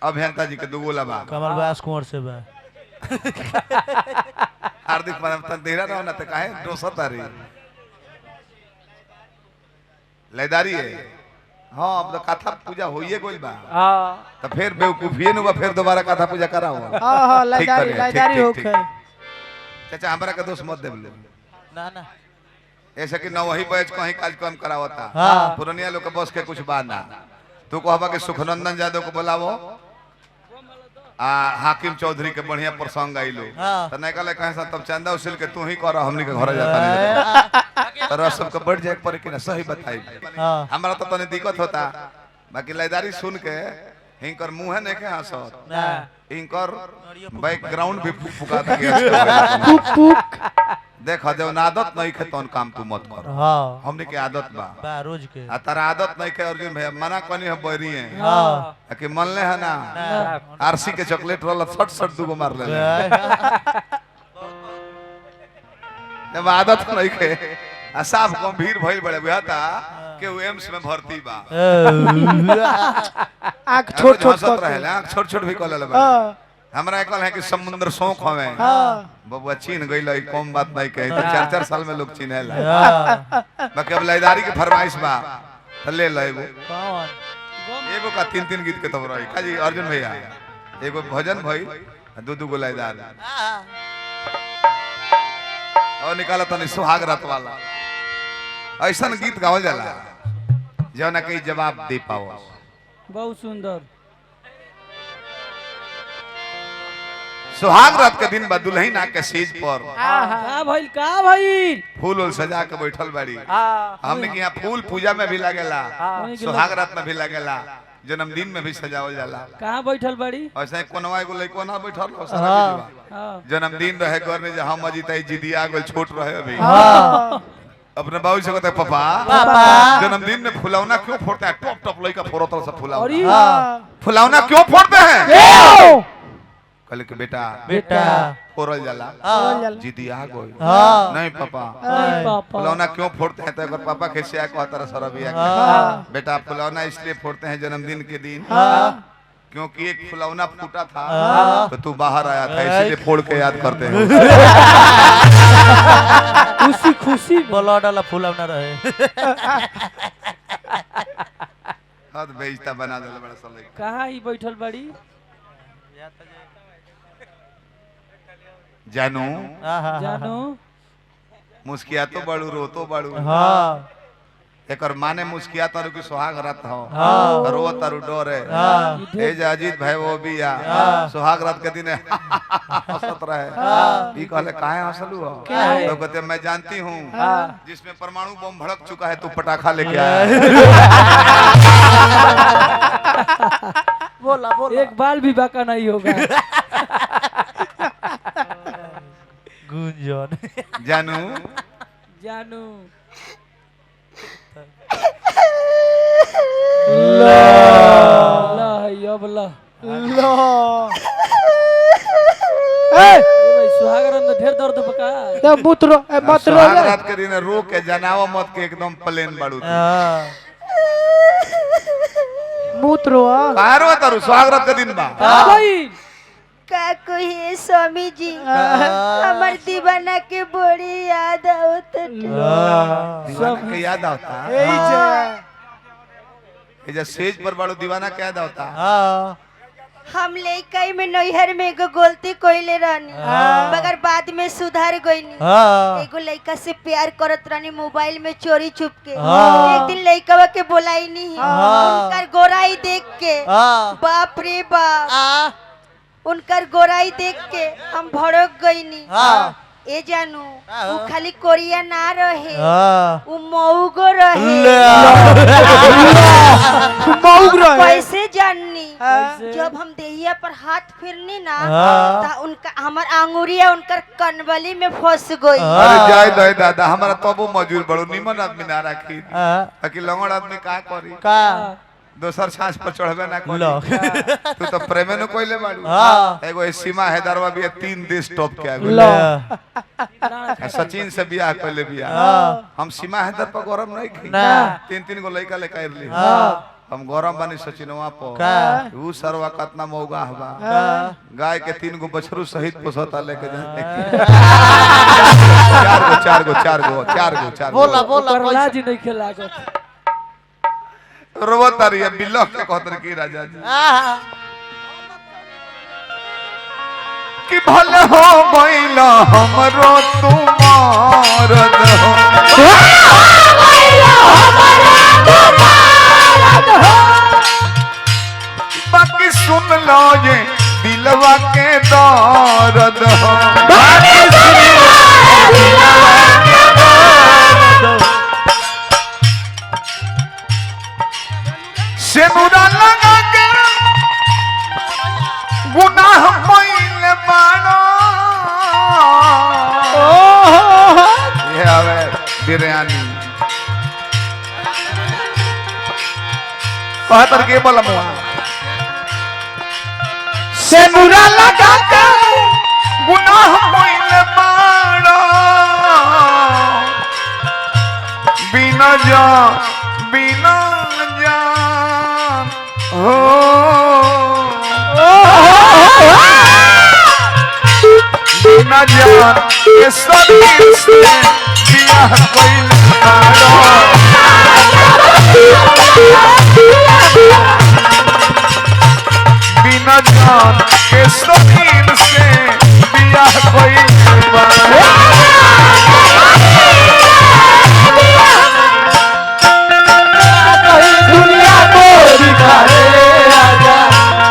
अभियंता जी के दुगोला बा कमल व्यास कुंवर से बा हार्दिक परमतन देरा ना तो काहे दोसत आ रही लेदारी है। हाँ अब तो कथा पूजा होइए गइल बा हां तो फिर बेवकूफिए न बा फिर दोबारा कथा पूजा कराओ। हां हां लाइदारी होखे चाचा हमरा के दोस्त मत देबले ना ना ऐसे कि ना वही बैच कहीं कार्यक्रम करावता हाँ। पुरनिया लोग के बस के कुछ बात ना तू कहबा कि सुखनंदन यादव को बुलावो हाकिम चौधरी के बढ़िया प्रसंग आइलो हाँ। तो नहीं कहले कहे तब चंदा उसिल के तू ही कर हमनी के घर जाता नहीं तो सब के बढ़ जाए पर कि ना सही बताई हाँ। हमरा तो तने दिक्कत होता बाकी लाइदारी सुन के हिंकर मुंह नहीं के हंसत ना हिंकर बैकग्राउंड भी फुका के देख जब आदत नहीं खे तौन काम तू मत कर हाँ हमने के आदत बा बा रोज के आ तारा आदत नहीं खे अर्जुन भैया मना कनी है बैरी है हाँ कि मनले है ना आरसी के चॉकलेट वाला सट सट दुगो मार ले जब आदत नहीं खे आ साफ गंभीर भइल बड़े बुझाता के एम्स में भर्ती बा आंख छोट छोट रहे आंख छोट छोट भी कल बा हमरा एकल है कि समुद्र शौक हवे बबुआ चीन गइल कम बात नहीं कहे तो 4-4 साल में लोग चिन्हेला बाकी अब लाइदारी के फरमाइश बा तो ले लो एगो का 3-3 गीत के तब रही काजी अर्जुन भैया एगो भजन भई दू गो लाइदार और निकाला तनी सुहाग रात वाला ऐसा गीत गावल जाला जौना के जवाब दे पाओ। बहुत सुंदर सुहाग रात के दिन बा दुल्हन आके सेज पर का भइल फूल उल सजा के बैठल बाड़ी हमने के यहाँ फूल पूजा में भी लगेला सुहाग रात में भी लगेला जन्मदिन में भी सजावल जाला कहां बैठल बड़ी ऐसे कोनवा एगो लइको ना बैठल हो सारा हां जन्मदिन रहे घर में जहां मजीताई जिदिया गेल छोट रहे अभी अपने बाबू से कहता है पापा जन्मदिन में फुलौना क्यों फोड़ते हैं टॉप टॉप लइका फोड़ता है सब फुलौना फुलौना क्यों फोड़ते हैं कहले कि बेटा फोड़ल जाला जिदिया गई नहीं पापा फुलौना क्यों फोड़ते हैं तो अगर पापा कैसे आया कहता रहा सरबिया बेटा फुलौना इसलिए फोड़ते हैं जन्मदिन के दिन क्योंकि एक फुलौना फूटा था तो तू बाहर आया था इसलिए फोड़ के याद करते हैं खुशी खुशी बोला डाला फुलौना रहे हद बेइज्जता बना देले बड़ा साले कहां ही बैठल बड़ी जानू जानू मुस्किया तो बड़ू रो तो बड़ू हाँ एकर माने मुस्किया तारू की सुहाग रात हो हाँ। रो तारू डर है ए अजीत भाई वो भी या सुहाग रात के दिन हंसत रहे ई कहले काहे हंसलू हो तो कहते मैं जानती हूँ जिसमें परमाणु बम भड़क चुका है तू पटाखा लेके आया बोला एक बाल भी बाका नहीं होगा गुंजन जानू जानू सुहागरात में ढेर दर्द बका सुहाग रात के दिन रो के जनावा मत के एकदम प्लेन बाड़ू मूत्रो कारो तारू सुहाग रात के दिन बा का कहिए स्वामी जी हमार दीवाना के बड़ी याद आवत दीवाना के याद आता ए जे सेज पर बड़ो दीवाना के याद आता हम लइकाई में नैहर में एगो गलती कइले रहनी मगर बाद में सुधार गइनी एगो लइका से प्यार करत रहनी मोबाइल में चोरी छुप के एक दिन लइकावा के बोलाईनी उनकर गोराई देख के बाप रे बाप उनकर गोराई देख के हम भड़क गईनी ए जानू वो खाली कोरिया ना रहे वो मऊगो रहे कैसे जाननी जब हम देहिया पर हाथ फिरनी ना ता उनका हमार आंगुरिया उनकर कनबली में फंस गई। अरे जाय दे दादा हमारा तबो मजूर बड़ो निमन आदमी ना राखी ताकि लंगड़ आदमी का करी का दोसर छाछ पर चढ़बे ना करी तू तो प्रेमे न कोइले बाड़ू एगो सीमा हैदरवा भी 3 देश टॉप के आगो सचिन से बियाह कइले बियाह हम सीमा हैदर पर गरम नहीं खी 3 गो लइका लेके आइली हम गौरव बानी सचिनवा पर का ऊ सरवा कतना मौगा हवा गाय के 3 गो बछरू सहित पोसता लेके जाते चार गो बोला बोला ओकर लाज नहीं खेला गो रोवतारी बिल्लो के कहतर की राजा जी कि भले हो गइला हमरो तुम्हार बाकी सुन लो ये दिलवा के दर्द सेनुरा लगा के गुनाह पइले बाड़ो ये आवे बिरयानी कहतर के बलमुआ सेनुरा लगा के गुनाह पइले बाड़ो बिना जान हो बिना जान के शरीर से दिया कोइले बाड़ो बिना जान के शरीर से दिया कोइले बाड़ो दुनिया को दिखा दे आजा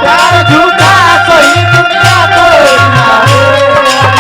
प्यार झूठा कोई दुनिया को दिखा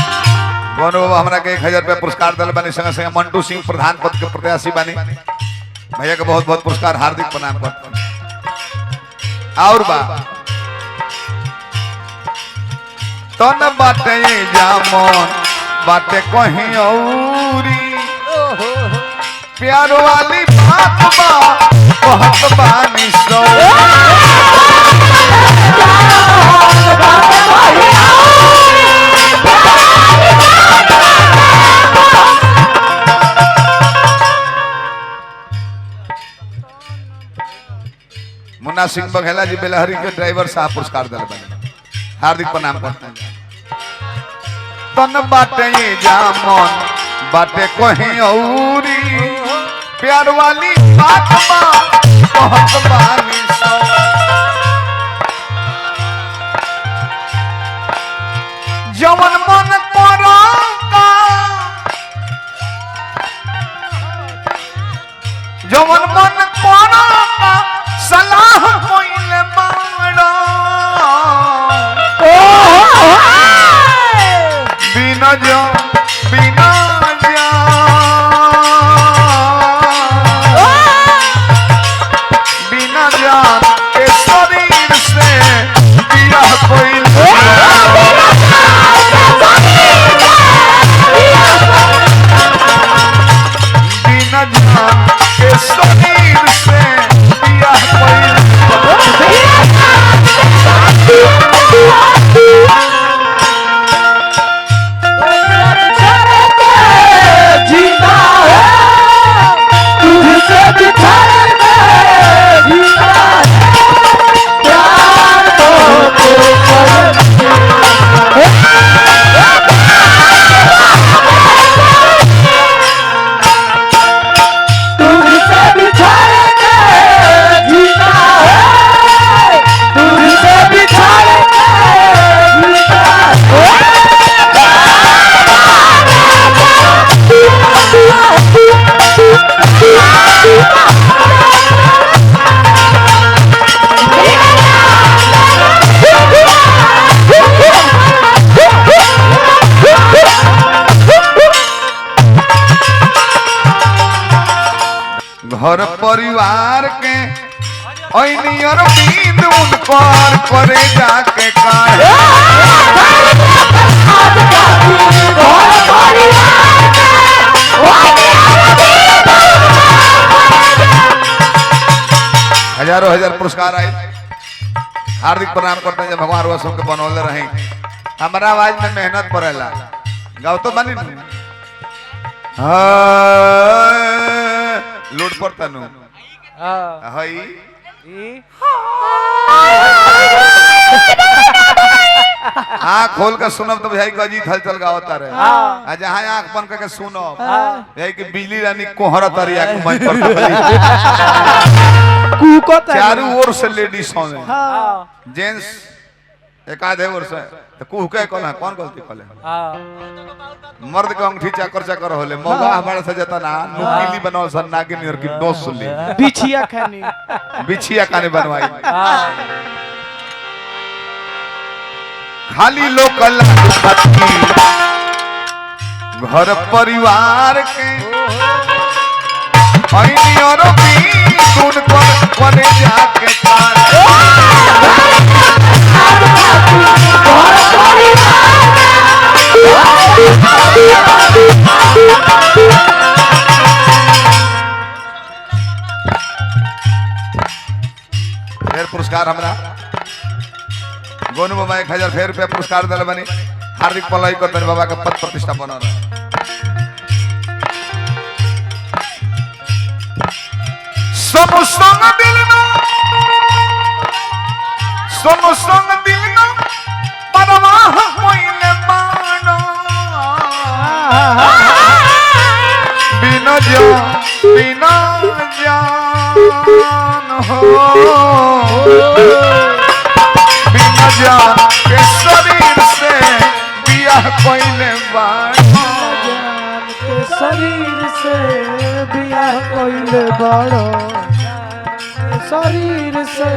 हमरा के 1000 रुपया पुरस्कार दल बानी संगे संगे मंटू सिंह प्रधान पद के प्रत्याशी बानी भैया के बहुत बहुत पुरस्कार हार्दिक प्रणाम करते और बा तन बाटे जामन बाटे कहीं औरी प्यार वाली बात बा बहुत बानी सो मुन्ना सिंह बघेला जी बेलहरी के ड्राइवर साहब पुरस्कार दिल बने हार्दिक प्रणाम करते हैं तन बाटे जामन बाटे कहीं औरी प्यार वाली बात बा बहुत बानी सो जवन मन कोरोका जवन मन कोरोका सलाह कोइले बाड़ो बिना जा बिना जा बिना जान के शरीर से दिया कोइले बिना जान के शरीर से दिया कोइले घर परिवार के नियर नींद उनकर करे जाके काहे हजारों हजार पुरस्कार आए। हार्दिक प्रणाम करते हैं भगवान रुआ सबके बनौले रहे। हमारा आवाज में मेहनत पड़ेला गाँव तो बनी लूट पड़ता नु आँख खोल कर सुनब तो भाई का अजीत हलचल गावता रहे। जहाँ आँख बंद करके सुनब भाई कि बिजली रानी कोहरा तरिया के मंच पर चारों ओर से लेडीज होने जेंट्स एक आधे ओर से तो कुह के कौन है कौन गलती कले मर्द के अंगूठी चाकर चाकर होले मौगा हमारे से जता ना नुकीली बनाओ सन नागिन और की दोस्त सुन ली बिछिया खाने बनवाई खाली लोकल घर परिवार के और कोने जाके फिर पुरस्कार हमरा गोनू बाबा 1000 फिर रुपया पुरस्कार दिल बनी। हार्दिक पलाई करते बाबा का पद प्रतिष्ठा बना रहा संग दिल ना परवाह होइले मानो बिना जान हो बिना जान के शरीर से बियाह कोइले बानो शरीर से बियाह कोइले बड़ो शरीर से